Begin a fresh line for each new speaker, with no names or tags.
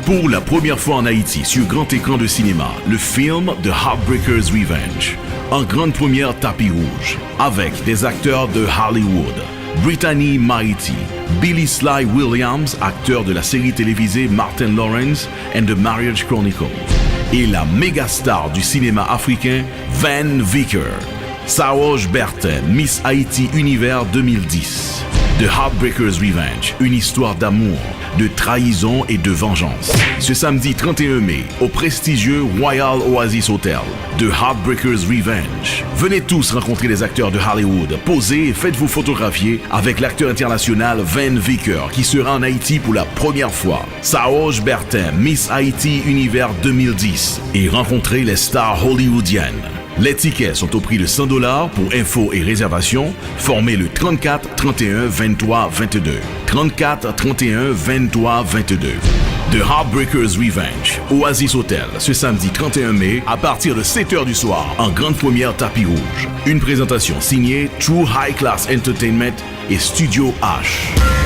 Pour la première fois en Haïti sur grand écran de cinéma, le film The Heartbreakers Revenge. En grande première tapis rouge, avec des acteurs de Hollywood. Brittany Maïti, Billy Sly Williams, acteur de la série télévisée Martin Lawrence and the Marriage Chronicles, et la méga star du cinéma africain Van Vicker, Saroge Bertin, Miss Haïti Univers 2010. The Heartbreakers Revenge, une histoire d'amour, de trahison et de vengeance. Ce samedi 31 mai, au prestigieux Royal Oasis Hotel, The Heartbreakers Revenge. Venez tous rencontrer les acteurs de Hollywood, posez et faites-vous photographier avec l'acteur international Van Vicker qui sera en Haïti pour la première fois. Saroge Bertin, Miss Haïti Univers 2010 et rencontrez les stars hollywoodiennes. Les tickets sont au prix de $100 pour infos et réservations. Formez le 34 31 23 22. 34 31 23 22. The Heartbreakers Revenge, Oasis Hotel, ce samedi 31 mai à partir de 7h du soir en grande première tapis rouge. Une présentation signée True High Class Entertainment et Studio H.